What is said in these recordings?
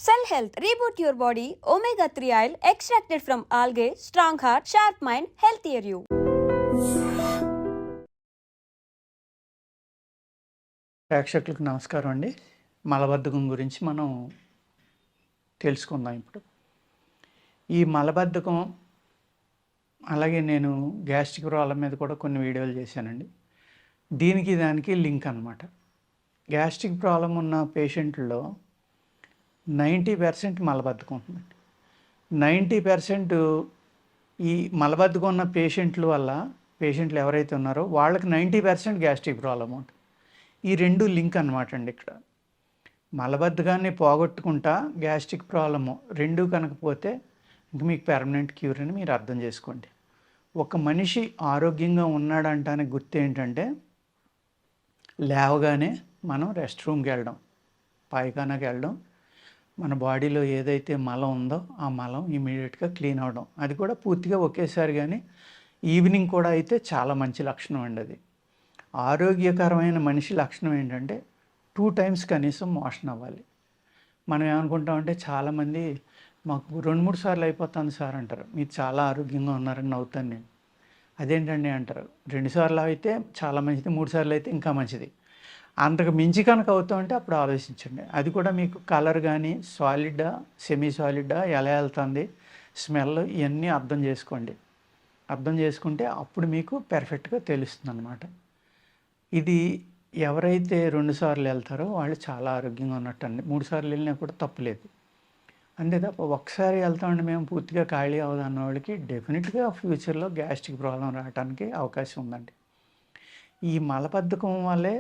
Cell Health, reboot your body, omega-3 oil extracted from algae, strong heart, sharp mind, healthier you. ప్రేక్షకులకు నమస్కారం అండి. మలబద్ధకం గురించి మనం తెలుసుకుందాం ఇప్పుడు. ఈ మలబద్ధకం అలాగే నేను గ్యాస్ట్రిక్ ప్రాబ్లం మీద కూడా కొన్ని వీడియోలు చేశానండి. దానికి లింక్ అన్నమాట. గ్యాస్ట్రిక్ ప్రాబ్లం ఉన్న పేషెంట్లో 90% మలబద్ధకం ఉంటుందండి. 90% ఈ మలబద్ధకం ఉన్న పేషెంట్లు ఎవరైతే ఉన్నారో వాళ్ళకి 90% గ్యాస్ట్రిక్ ప్రాబ్లం ఉంటుంది. ఈ రెండు లింక్ అన్నమాట అండి. ఇక్కడ మలబద్ధకాన్ని పోగొట్టుకుంటా గ్యాస్ట్రిక్ ప్రాబ్లము రెండు కనుకపోతే ఇంక మీకు పెర్మనెంట్ క్యూర్ అని మీరు అర్థం చేసుకోండి. ఒక మనిషి ఆరోగ్యంగా ఉన్నాడంటానికి గుర్తు ఏంటంటే లేవగానే మనం రెస్ట్ రూమ్కి వెళ్ళడం, పాయిఖానాకి వెళ్ళడం, మన బాడీలో ఏదైతే మలం ఉందో ఆ మలం ఇమీడియట్గా క్లీన్ అవ్వడం. అది కూడా పూర్తిగా ఒకేసారి, కానీ ఈవినింగ్ కూడా అయితే చాలా మంచి లక్షణం అండి. అది ఆరోగ్యకరమైన మనిషి లక్షణం ఏంటంటే 2 times కనీసం మోషన్ అవ్వాలి. మనం ఏమనుకుంటామంటే చాలామంది మాకు 2-3 సార్లు అయిపోతుంది సార్ అంటారు. మీరు చాలా ఆరోగ్యంగా ఉన్నారని నవ్వుతాను నేను. అదేంటండి అంటారు. 2 సార్లు అయితే చాలా మంచిది, 3 సార్లు అయితే ఇంకా మంచిది. అంతకు మించి కనుక అవుతామంటే అప్పుడు ఆలోచించండి. అది కూడా మీకు కలర్ కానీ సాలిడా సెమీ సాలిడా ఎలా వెళ్తుంది, స్మెల్ ఇవన్నీ అర్థం చేసుకోండి. అర్థం చేసుకుంటే అప్పుడు మీకు పెర్ఫెక్ట్గా తెలుస్తుంది అన్నమాట. ఇది ఎవరైతే 2 సార్లు వెళ్తారో వాళ్ళు చాలా ఆరోగ్యంగా ఉన్నట్టు అండి. 3 సార్లు వెళ్ళినా కూడా తప్పులేదు. అంతే తప్ప ఒకసారి వెళ్తామండి మేము పూర్తిగా ఖాళీ అవ్వదన్న వాళ్ళకి డెఫినెట్గా ఫ్యూచర్లో గ్యాస్ట్రిక్ ప్రాబ్లం రావడానికి అవకాశం ఉందండి. ఈ మలబద్ధకం వల్లే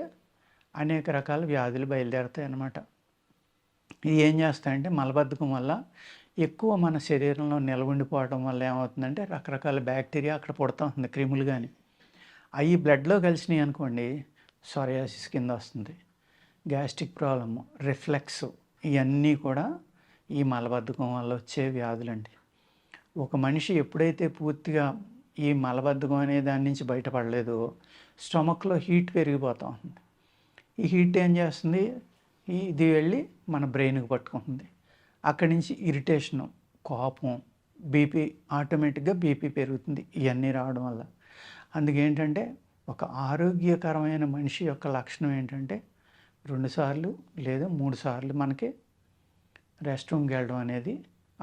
అనేక రకాల వ్యాధులు బయలుదేరుతాయి అన్నమాట. ఇది ఏం చేస్తాయంటే మలబద్ధకం వల్ల ఎక్కువ మన శరీరంలో నిలబడిపోవడం వల్ల ఏమవుతుందంటే రకరకాల బ్యాక్టీరియా అక్కడ పుడతా ఉంది, క్రిములు కానీ. అవి బ్లడ్లో కలిసినాయి అనుకోండి సోరియాసిస్ కింద వస్తుంది. గ్యాస్ట్రిక్ ప్రాబ్లము, రిఫ్లెక్స్ ఇవన్నీ కూడా ఈ మలబద్ధకం వల్ల వచ్చే వ్యాధులండి. ఒక మనిషి ఎప్పుడైతే పూర్తిగా ఈ మలబద్ధకం అనే దాని నుంచి బయటపడలేదో స్టమక్లో హీట్ పెరిగిపోతూ ఉంది. ఈ హీట్ ఏం చేస్తుంది, ఇది వెళ్ళి మన బ్రెయిన్కి పట్టుకుంటుంది. అక్కడి నుంచి ఇరిటేషను, కోపం, బీపీ, ఆటోమేటిక్గా బీపీ పెరుగుతుంది ఇవన్నీ రావడం వల్ల. అందుకేంటంటే ఒక ఆరోగ్యకరమైన మనిషి యొక్క లక్షణం ఏంటంటే 2 సార్లు లేదా 3 సార్లు మనకి రెస్ట్ రూమ్కి వెళ్ళడం అనేది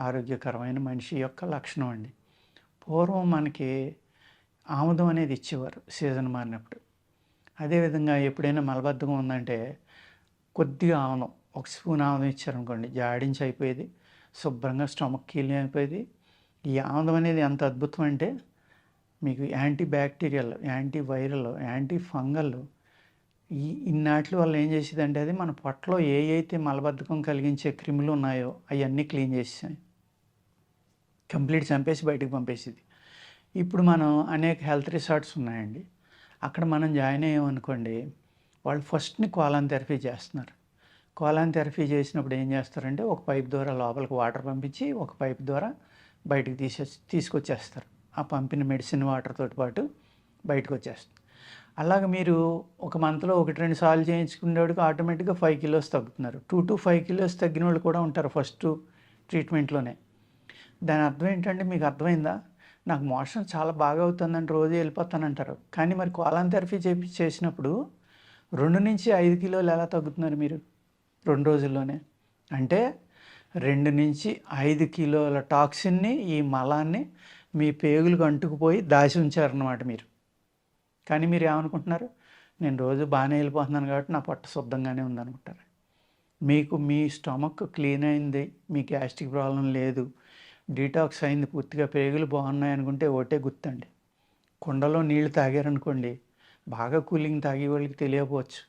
ఆరోగ్యకరమైన మనిషి యొక్క లక్షణం అండి. పూర్వం మనకి ఆముదం అనేది ఇచ్చేవారు సీజన్ మారినప్పుడు. అదేవిధంగా ఎప్పుడైనా మలబద్ధకం ఉందంటే కొద్దిగా ఆముదం, 1 స్పూన్ ఆముదం ఇచ్చారనుకోండి జాడించి అయిపోయేది, శుభ్రంగా స్టమక్ క్లీన్ అయిపోయేది. ఈ ఆముదం అనేది ఎంత అద్భుతం అంటే మీకు anti bacterial, anti viral, anti fungal ఇన్నాటి వల్ల ఏం చేసేదంటే అది మన పొట్టలో అయితే మలబద్ధకం కలిగించే క్రిములు ఉన్నాయో అవన్నీ క్లీన్ చేసేసాయి, కంప్లీట్ చంపేసి బయటకు పంపేసేది. ఇప్పుడు మనం అనేక హెల్త్ రిసార్ట్స్ ఉన్నాయండి. అక్కడ మనం జాయిన్ అయ్యామనుకోండి, వాళ్ళు ఫస్ట్ని కోలాన్ థెరపీ చేస్తున్నారు. కోలాన్ థెరపీ చేసినప్పుడు ఏం చేస్తారంటే ఒక పైప్ ద్వారా లోపలికి వాటర్ పంపించి ఒక పైప్ ద్వారా బయటకు తీసుకొచ్చేస్తారు. ఆ పంపిన మెడిసిన్ వాటర్ తోటి పాటు బయటకు వచ్చేస్తుంది. అలాగే మీరు ఒక మంత్లో 1-2 సార్లు చేయించుకునేవాడికి ఆటోమేటిక్గా 5 kilos తగ్గుతున్నారు. 2 to 5 kilos తగ్గిన వాళ్ళు కూడా ఉంటారు ఫస్ట్ ట్రీట్మెంట్లోనే. దాని అర్థం ఏంటంటే మీకు అర్థమైందా, నాకు మోషన్ చాలా బాగా అవుతుందని రోజు వెళ్ళిపోతానంటారు. కానీ మరి కోలాన్ థెరపీ చేసినప్పుడు 2 నుంచి 5 kilos ఎలా తగ్గుతున్నారు మీరు 2 రోజుల్లోనే? అంటే 2 నుంచి 5 kilos టాక్సిన్ని, ఈ మలాన్ని మీ పేగులకు అంటుకుపోయి దాచి ఉంచారన్నమాట మీరు. కానీ మీరు ఏమనుకుంటున్నారు, నేను రోజు బాగానే వెళ్ళిపోతున్నాను కాబట్టి నా పొట్ట శుద్ధంగానే ఉందనుకుంటారు. మీకు మీ స్టమక్ క్లీన్ అయింది, మీ గ్యాస్ట్రిక్ ప్రాబ్లం లేదు, డీటాక్స్ అయింది, పూర్తిగా పేగులు బాగున్నాయి అనుకుంటే ఒకటే గుర్తండి. కుండలో నీళ్లు తాగారనుకోండి, బాగా కూలింగ్ తాగే వాళ్ళకి తెలియకపోవచ్చు.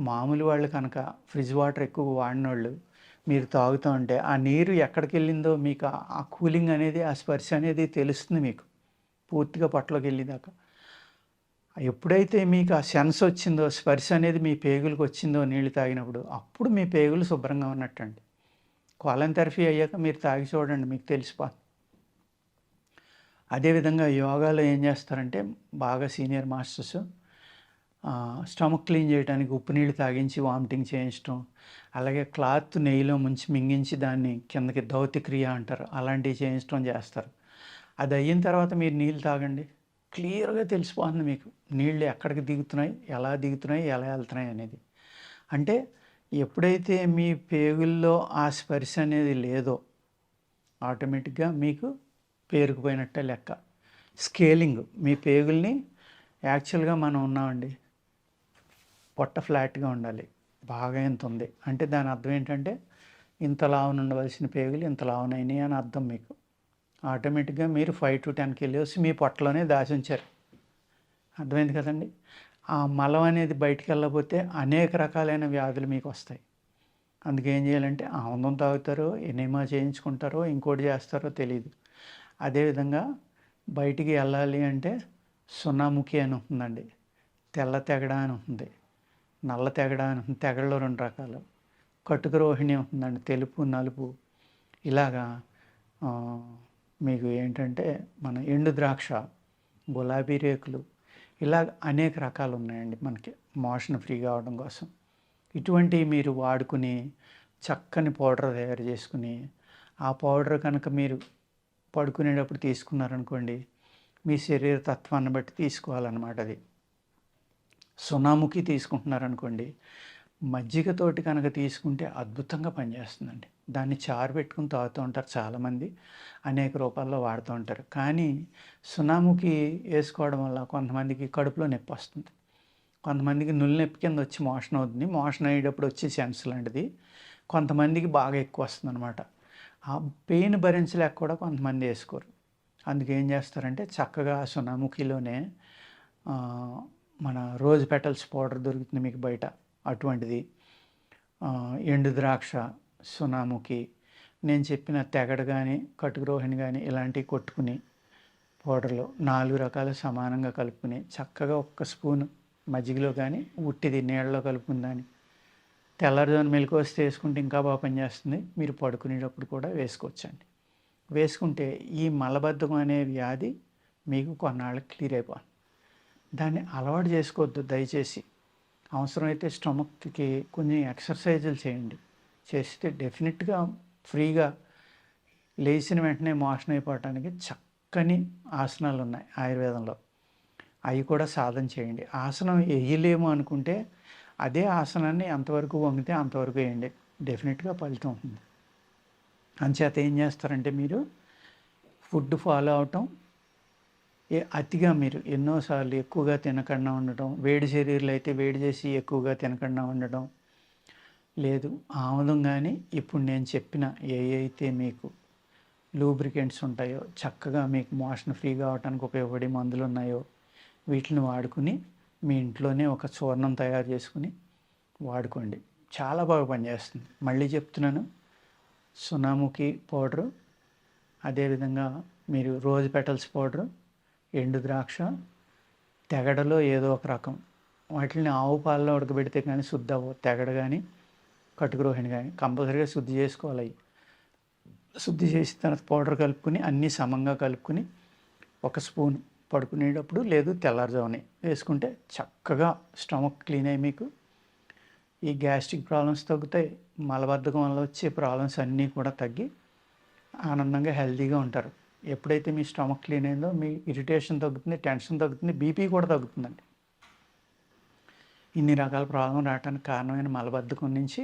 మామూలు వాళ్ళు కనుక ఫ్రిడ్జ్ వాటర్ ఎక్కువ వాడినోళ్ళు మీరు తాగుతూ ఉంటే ఆ నీరు ఎక్కడికి వెళ్ళిందో మీకు ఆ కూలింగ్ అనేది, ఆ స్పర్శ అనేది తెలుస్తుంది మీకు పూర్తిగా పొట్టలోకి వెళ్ళేదాకా. ఎప్పుడైతే మీకు ఆ సెన్స్ వచ్చిందో, స్పర్శ అనేది మీ పేగులకు వచ్చిందో నీళ్ళు తాగినప్పుడు, అప్పుడు మీ పేగులు శుభ్రంగా ఉన్నట్టండి. కోలాన్ థెరపీ అయ్యాక మీరు తాగి చూడండి, మీకు తెలిసిపోతుంది. అదేవిధంగా యోగాలో ఏం చేస్తారంటే బాగా సీనియర్ మాస్టర్స్ స్టమక్ క్లీన్ చేయడానికి ఉప్పు నీళ్ళు తాగించి వామిటింగ్ చేయించడం, అలాగే క్లాత్ నెయ్యిలో ముంచి మింగించి దాన్ని కిందకి దౌతి క్రియ అంటారు, అలాంటివి చేయించడం చేస్తారు. అది అయిన తర్వాత మీరు నీళ్ళు తాగండి, క్లియర్గా తెలిసిపోతుంది మీకు నీళ్ళు ఎక్కడికి దిగుతున్నాయి, ఎలా దిగుతున్నాయి, ఎలా వెళ్తున్నాయి అనేది. అంటే ఎప్పుడైతే మీ పేగుల్లో ఆ స్పర్శ అనేది లేదో ఆటోమేటిక్గా మీకు పేరుకుపోయినట్టే లెక్క. స్కేలింగ్ మీ పేగుల్ని యాక్చువల్గా మనం ఉన్నామండి, పొట్ట ఫ్లాట్గా ఉండాలి, బాగా ఇంత ఉంది అంటే దాని అర్థం ఏంటంటే ఇంత లావున ఉండవలసిన పేగులు ఇంత లావునైనాయి అని అర్థం. మీకు ఆటోమేటిక్గా మీరు 5 to 10 kilos మీ పొట్టలోనే దాచి ఉంచారు. అర్థమైంది కదండి. ఆ మలం అనేది బయటికి వెళ్ళకపోతే అనేక రకాలైన వ్యాధులు మీకు వస్తాయి. అందుకే ఏం చేయాలంటే ఆముదం తాగుతారో, ఎనిమా చేయించుకుంటారో, ఇంకోటి చేస్తారో తెలియదు. అదేవిధంగా బయటికి వెళ్ళాలి అంటే సున్నాముఖి అని ఉంటుందండి, తెల్ల తెగడ అని ఉంటుంది, నల్ల తెగడ అని ఉంటుంది. తెగడలో 2 రకాలు. కటుక రోహిణి ఉంటుందండి, తెలుపు నలుపు. ఇలాగా మీకు ఏంటంటే మన ఎండు ద్రాక్ష, గులాబీ రేకులు, ఇలా అనేక రకాలు ఉన్నాయండి మనకి మోషన్ ఫ్రీ కావడం కోసం. ఇటువంటివి మీరు వాడుకుని చక్కని పౌడర్ తయారు చేసుకుని ఆ పౌడర్ కనుక మీరు పడుకునేటప్పుడు తీసుకున్నారనుకోండి, మీ శరీర తత్వాన్ని బట్టి తీసుకోవాలన్నమాట. అది సున్నాముఖి తీసుకుంటున్నారనుకోండి, మజ్జిగతోటి కనుక తీసుకుంటే అద్భుతంగా పనిచేస్తుందండి. దాన్ని చారు పెట్టుకుని తాగుతూ ఉంటారు చాలామంది, అనేక రూపాల్లో వాడుతూ ఉంటారు. కానీ సున్నాముఖి వేసుకోవడం వల్ల కొంతమందికి కడుపులో నొప్పి వస్తుంది, కొంతమందికి నులి నొప్పి కింద వచ్చి మోషన్ అవుతుంది, మోషన్ అయ్యేటప్పుడు వచ్చే సెన్స్ లాంటిది. కొంతమందికి బాగా ఎక్కువ వస్తుంది అనమాట. ఆ పెయిన్ భరించలేక కూడా కొంతమంది వేసుకోరు. అందుకే ఏం చేస్తారంటే చక్కగా సున్నాముఖిలోనే మన రోజ్ పెటల్స్ పౌడర్ దొరుకుతుంది మీకు బయట, అటువంటిది, ఎండు ద్రాక్ష, సున్నాముఖి, నేను చెప్పిన తెగడ కానీ కటుక రోహిణి కానీ ఇలాంటివి కొట్టుకుని పౌడర్లో 4 రకాలు సమానంగా కలుపుకుని చక్కగా 1 స్పూన్ మజ్జిగలో కానీ ఉట్టిది నీళ్ళలో కలుపుకుని దాన్ని తెల్లారుజామున మెలకువ వేసుకుంటే ఇంకా బాగా పనిచేస్తుంది. మీరు పడుకునేటప్పుడు కూడా వేసుకోవచ్చండి. వేసుకుంటే ఈ మలబద్ధకం అనే వ్యాధి మీకు కొన్నాళ్ళకి క్లియర్ అయిపోతుంది. దాన్ని అలవాటు చేసుకోవద్దు దయచేసి. అవసరమైతే స్టమక్కి కొంచెం ఎక్సర్సైజులు చేయండి, చేస్తే డెఫినెట్గా ఫ్రీగా లేచిన వెంటనే మోషన్ అయిపోవటానికి చక్కని ఆసనాలు ఉన్నాయి ఆయుర్వేదంలో, అవి కూడా సాధన చేయండి. ఆసనం వేయలేము అనుకుంటే అదే ఆసనాన్ని ఎంతవరకు వంగితే అంతవరకు వేయండి, డెఫినెట్గా ఫలితం ఉంటుంది. అంచేత ఏం చేస్తారంటే మీరు ఫుడ్ ఫాలో అవటం, అతిగా మీరు ఎన్నోసార్లు ఎక్కువగా తినకుండా ఉండటం, వేడి శరీరాలు అయితే వేడి చేసి ఎక్కువగా తినకుండా ఉండటం లేదు. ఆముదం కానీ ఇప్పుడు నేను చెప్పిన అయితే మీకు లూబ్రికెంట్స్ ఉంటాయో, చక్కగా మీకు మోషన్ ఫ్రీ కావడానికి ఉపయోగపడే మందులు ఉన్నాయో వీటిని వాడుకుని మీ ఇంట్లోనే ఒక చూర్ణం తయారు చేసుకుని వాడుకోండి, చాలా బాగా పనిచేస్తుంది. మళ్ళీ చెప్తున్నాను, సున్నాముఖి పౌడరు, అదేవిధంగా మీరు రోజ్ పెటల్స్ పౌడరు, ఎండు ద్రాక్ష, తెగడలో ఏదో ఒక రకం, వాటిని ఆవు పాలలో ఉడకబెడితే కానీ శుద్ధి అవ్వవు. తెగడ కానీ కటుక రోహిణి కానీ కంపల్సరీగా శుద్ధి చేసుకోవాలి. అవి శుద్ధి చేసిన తర్వాత పౌడర్ కలుపుకుని అన్నీ సమంగా కలుపుకుని 1 స్పూన్ పడుకునేటప్పుడు లేదు తెల్లారుజామునే వేసుకుంటే చక్కగా స్టమక్ క్లీన్ అయ్యి మీకు ఈ గ్యాస్ట్రిక్ ప్రాబ్లమ్స్ తగ్గుతాయి, మలబద్ధకం వల్ల వచ్చే ప్రాబ్లమ్స్ అన్నీ కూడా తగ్గి ఆనందంగా హెల్తీగా ఉంటారు. ఎప్పుడైతే మీ స్టమక్ క్లీన్ అయిందో మీ ఇరిటేషన్ తగ్గుతుంది, టెన్షన్ తగ్గుతుంది, బీపీ కూడా తగ్గుతుందండి. ఇన్ని రకాల ప్రాబ్లం రావడానికి కారణమైన మలబద్ధకం నుంచి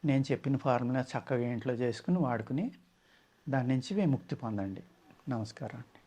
నేను చెప్పిన ఫార్ములా చక్కగా ఇంట్లో చేసుకుని వాడుకుని దాని నుంచి విముక్తి పొందండి. నమస్కారం అండి.